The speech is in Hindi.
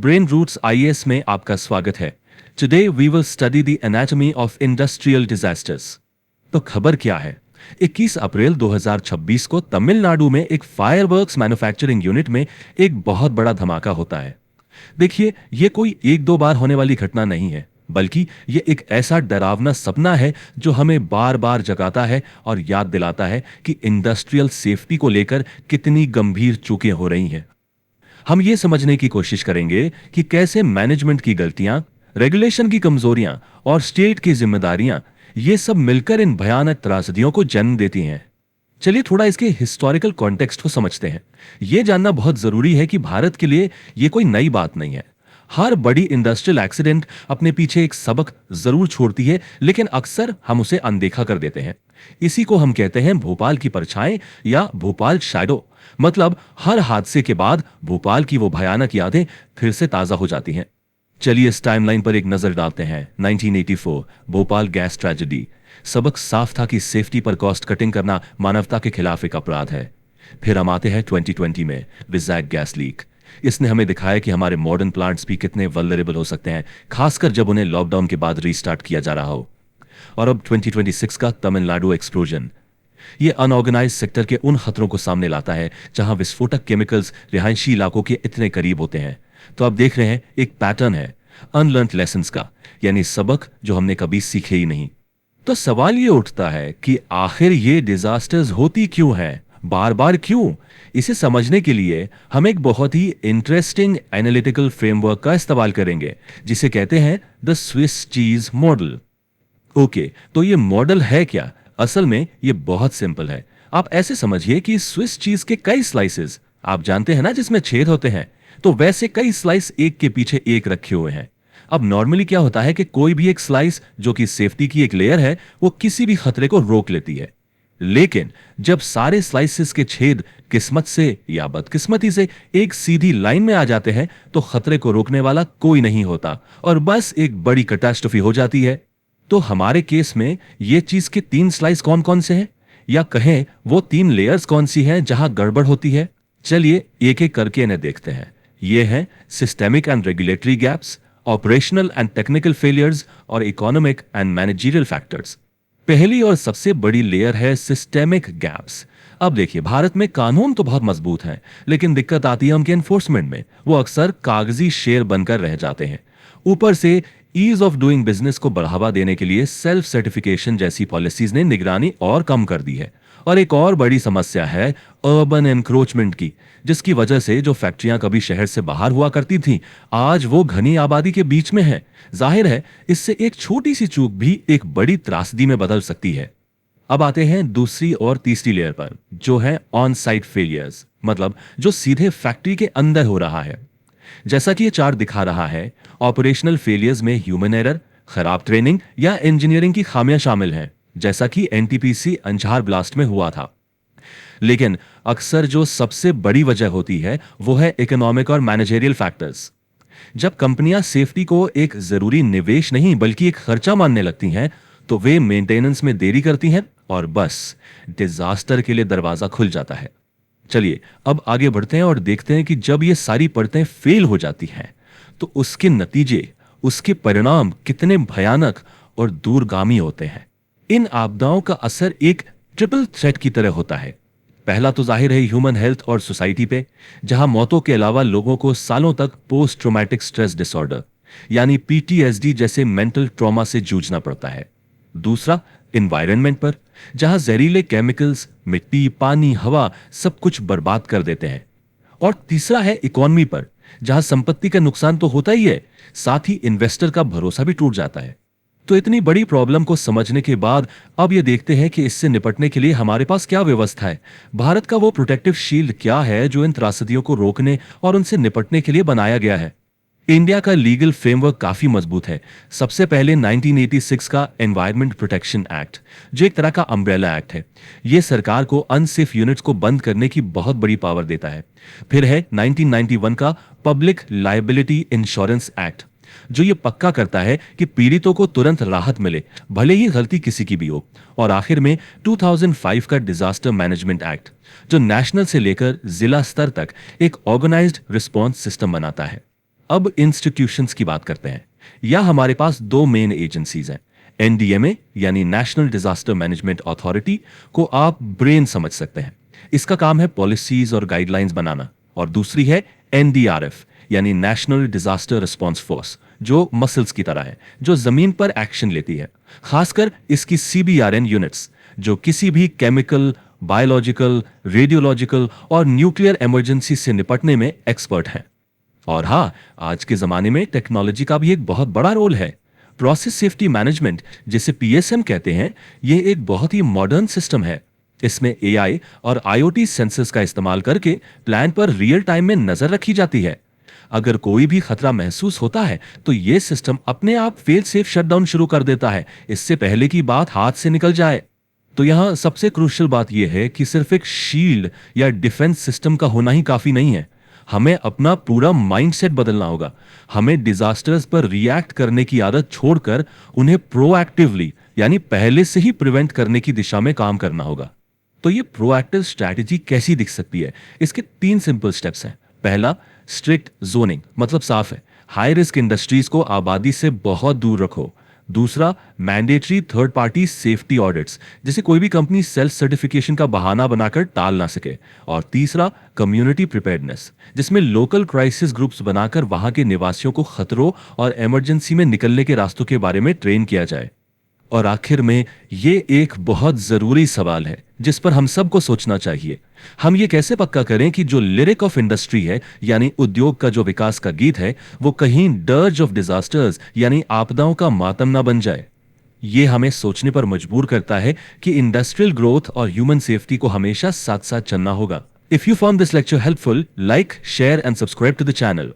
ब्रेन रूट्स आईएएस में आपका स्वागत है। Today we will study the anatomy of industrial disasters. तो खबर क्या है? 21 अप्रैल 2026 को तमिलनाडु में एक फायरवर्क्स मैन्युफैक्चरिंग यूनिट में एक बहुत बड़ा धमाका होता है। देखिए, ये कोई एक दो बार होने वाली घटना नहीं है, बल्कि ये एक ऐसा डरावना सपना है जो हमें बार बार जगाता है और याद दिलाता है कि इंडस्ट्रियल सेफ्टी को लेकर कितनी गंभीर चूकें हो रही हैं। हम ये समझने की कोशिश करेंगे कि कैसे मैनेजमेंट की गलतियां, रेगुलेशन की कमजोरियां और स्टेट की जिम्मेदारियां ये सब मिलकर इन भयानक त्रासदियों को जन्म देती हैं। चलिए थोड़ा इसके हिस्टोरिकल कॉन्टेक्स्ट को समझते हैं। यह जानना बहुत जरूरी है कि भारत के लिए यह कोई नई बात नहीं है। हर बड़ी इंडस्ट्रियल एक्सीडेंट अपने पीछे एक सबक जरूर छोड़ती है, लेकिन अक्सर हम उसे अनदेखा कर देते हैं। इसी को हम कहते हैं भोपाल की परछाएं या भोपाल शैडो। मतलब हर हादसे के बाद भोपाल की वो भयानक यादें फिर से ताजा हो जाती हैं। चलिए इस टाइमलाइन पर एक नजर डालते हैं। 1984 भोपाल गैस ट्रेजेडी। सबक साफ था कि सेफ्टी पर कॉस्ट कटिंग करना मानवता के खिलाफ एक अपराध है। फिर हम आते हैं 2020 में विज़ैक गैस लीक। इसने हमें दिखाया कि हमारे मॉडर्न प्लांट्स भी कितने वल्नरेबल हो सकते हैं, खासकर जब उन्हें लॉकडाउन के बाद रीस्टार्ट किया जा रहा हो। और अब 2026 का तमिलनाडु एक्सप्लोजन। ये अनऑर्गेनाइज सेक्टर के उन खतरों को सामने लाता है जहां विस्फोटक केमिकल्स रिहायशी इलाकों के इतने करीब होते हैं। तो आप देख रहे हैं एक पैटर्न है अनलर्न्ड लेसन्स का, यानी सबक जो हमने कभी सीखे ही नहीं। तो सवाल ये उठता है कि आखिर ये डिजास्टर्स होती क्यों हैं, बार बार क्यों? इसे समझने के लिए हम एक बहुत ही इंटरेस्टिंग एनालिटिकल फ्रेमवर्क का इस्तेमाल करेंगे, जिसे कहते हैं the Swiss cheese model. Okay, तो ये मॉडल है क्या? असल में ये बहुत सिंपल है। आप ऐसे समझिए कि स्विस चीज के कई स्लाइसेस, आप जानते हैं ना, जिसमें छेद होते हैं, तो वैसे कई स्लाइस एक के पीछे एक रखे हुए हैं। अब नॉर्मली क्या होता है कि कोई भी एक स्लाइस जो कि सेफ्टी की एक लेयर है, वो किसी भी खतरे को रोक लेती है। लेकिन जब सारे स्लाइसेस के छेद किस्मत से या बदकिस्मती से एक सीधी लाइन में आ जाते हैं, तो खतरे को रोकने वाला कोई नहीं होता और बस एक बड़ी कैटास्ट्रोफी हो जाती है। तो हमारे केस में ये चीज के 3 स्लाइस कौन कौन से हैं, या कहें वो 3 लेयर्स कौन सी हैं जहां गड़बड़ होती है? चलिए एक एक करके इन्हें देखते हैं। ये हैं systemic and regulatory gaps, operational and technical failures और इकोनॉमिक एंड मैनेजरियल फैक्टर्स। पहली और सबसे बड़ी लेयर है सिस्टेमिक गैप्स। अब देखिए, भारत में कानून तो बहुत मजबूत हैं, लेकिन दिक्कत आती है उनके एनफोर्समेंट में। वो अक्सर कागजी शेर बनकर रह जाते हैं। ऊपर से ईज ऑफ डूइंग बिजनेस को बढ़ावा देने के लिए सेल्फ सर्टिफिकेशन जैसी पॉलिसीज ने निगरानी और कम कर दी है। और एक और बड़ी समस्या है अर्बन एनक्रोचमेंट की, जिसकी वजह से जो फैक्ट्रियां कभी शहर से बाहर हुआ करती थीं, आज वो घनी आबादी के बीच में है। जाहिर है, इससे एक छोटी सी चूक भी एक बड़ी त्रासदी में बदल सकती है। अब आते हैं दूसरी और तीसरी लेयर पर, जो है ऑन साइट फेलियर्स। मतलब जो सीधे फैक्ट्री के अंदर हो रहा है। जैसा कि ये चार्ट दिखा रहा है, ऑपरेशनल फेलियर्स में ह्यूमन एरर, खराब ट्रेनिंग या इंजीनियरिंग की खामियां शामिल हैं, जैसा कि एनटीपीसी अंजार ब्लास्ट में हुआ था। लेकिन अक्सर जो सबसे बड़ी वजह होती है वो है इकोनॉमिक और मैनेजरियल फैक्टर्स। जब कंपनियां सेफ्टी को एक जरूरी निवेश नहीं बल्कि एक खर्चा मानने लगती हैं, तो वे मेंटेनेंस में देरी करती हैं और बस डिजास्टर के लिए दरवाजा खुल जाता है। चलिए अब आगे बढ़ते हैं और देखते हैं कि जब ये सारी परतें फेल हो जाती हैं, तो उसके नतीजे, उसके परिणाम कितने भयानक और दूरगामी होते हैं। इन आपदाओं का असर एक ट्रिपल थ्रेट की तरह होता है। पहला तो जाहिर है ह्यूमन हेल्थ और सोसाइटी पे, जहां मौतों के अलावा लोगों को सालों तक पोस्ट ट्रॉमेटिक स्ट्रेस डिसऑर्डर यानी पीटीएसडी जैसे मेंटल ट्रॉमा से जूझना पड़ता है। दूसरा एनवायरनमेंट पर, जहां जहरीले केमिकल्स मिट्टी, पानी, हवा सब कुछ बर्बाद कर देते हैं। और तीसरा है इकोनॉमी पर, जहां संपत्ति का नुकसान तो होता ही है, साथ ही इन्वेस्टर का भरोसा भी टूट जाता है। तो इतनी बड़ी प्रॉब्लम को समझने के बाद अब ये देखते हैं कि इससे निपटने के लिए हमारे पास क्या व्यवस्था है। भारत का वो प्रोटेक्टिव शील्ड क्या है जो इन त्रासदियों को रोकने और उनसे निपटने के लिए बनाया गया है। इंडिया का लीगल फ्रेमवर्क काफी मजबूत है। सबसे पहले 1986 का एनवायरमेंट प्रोटेक्शन एक्ट, जो एक तरह का अम्ब्रेला एक्ट है। यह सरकार को अनसेफ यूनिट्स को बंद करने की बहुत बड़ी पावर देता है। फिर है 1991 का पब्लिक लायबिलिटी इंश्योरेंस एक्ट, जो ये पक्का करता है कि पीड़ितों को तुरंत राहत मिले, भले ही गलती किसी की भी हो। और आखिर में 2005 का डिजास्टर मैनेजमेंट एक्ट, जो नेशनल से लेकर जिला स्तर तक एक ऑर्गेनाइज्ड रिस्पॉन्स सिस्टम बनाता है। अब इंस्टीट्यूशंस की बात करते हैं। यहाँ हमारे पास दो मेन एजेंसीज हैं। एनडीएमए यानी नेशनल डिजास्टर मैनेजमेंट अथॉरिटी को आप ब्रेन समझ सकते हैं। इसका काम है पॉलिसीज और गाइडलाइंस बनाना। और दूसरी है एनडीआरएफ यानी नेशनल डिजास्टर रिस्पांस फोर्स, जो मसल्स की तरह है, जो जमीन पर एक्शन लेती है। खासकर इसकी सीबीआरएन यूनिट्स, जो किसी भी केमिकल, बायोलॉजिकल, रेडियोलॉजिकल और न्यूक्लियर इमरजेंसी से निपटने में एक्सपर्ट हैं। और हाँ, आज के जमाने में टेक्नोलॉजी का भी एक बहुत बड़ा रोल है। प्रोसेस सेफ्टी मैनेजमेंट, जिसे पीएसएम कहते हैं, यह एक बहुत ही मॉडर्न सिस्टम है। इसमें एआई और आईओटी सेंसर्स का इस्तेमाल करके प्लान पर रियल टाइम में नजर रखी जाती है। अगर कोई भी खतरा महसूस होता है तो यह सिस्टम अपने आप फेल सेफ शटडाउन शुरू कर देता है, इससे पहले कि बात हाथ से निकल जाए। तो यहां सबसे क्रूशियल बात यह है कि सिर्फ एक शील्ड या डिफेंस सिस्टम का होना ही काफी नहीं है। हमें अपना पूरा माइंडसेट बदलना होगा। हमें डिजास्टर्स पर रिएक्ट करने की आदत छोड़कर उन्हें प्रोएक्टिवली यानी पहले से ही प्रिवेंट करने की दिशा में काम करना होगा। तो ये प्रोएक्टिव स्ट्रैटेजी कैसी दिख सकती है? इसके 3 सिंपल स्टेप्स हैं। पहला, स्ट्रिक्ट जोनिंग, मतलब साफ है, हाई रिस्क इंडस्ट्रीज को आबादी से बहुत दूर रखो। दूसरा, mandatory third party safety audits, जिसे कोई भी कंपनी सेल्फ सर्टिफिकेशन का बहाना बनाकर टाल ना सके। और तीसरा, कम्युनिटी प्रिपेयर्डनेस, जिसमें लोकल क्राइसिस ग्रुप्स बनाकर वहां के निवासियों को खतरों और इमरजेंसी में निकलने के रास्तों के बारे में ट्रेन किया जाए। और आखिर में ये एक बहुत जरूरी सवाल है जिस पर हम सबको सोचना चाहिए। हम ये कैसे पक्का करें कि जो लिरिक ऑफ इंडस्ट्री है, यानी उद्योग का जो विकास का गीत है, वो कहीं डर्ज ऑफ डिजास्टर्स यानी आपदाओं का मातम ना बन जाए। ये हमें सोचने पर मजबूर करता है कि इंडस्ट्रियल ग्रोथ और ह्यूमन सेफ्टी को हमेशा साथ साथ चलना होगा। If you found this lecture helpful, like, share and subscribe to the channel.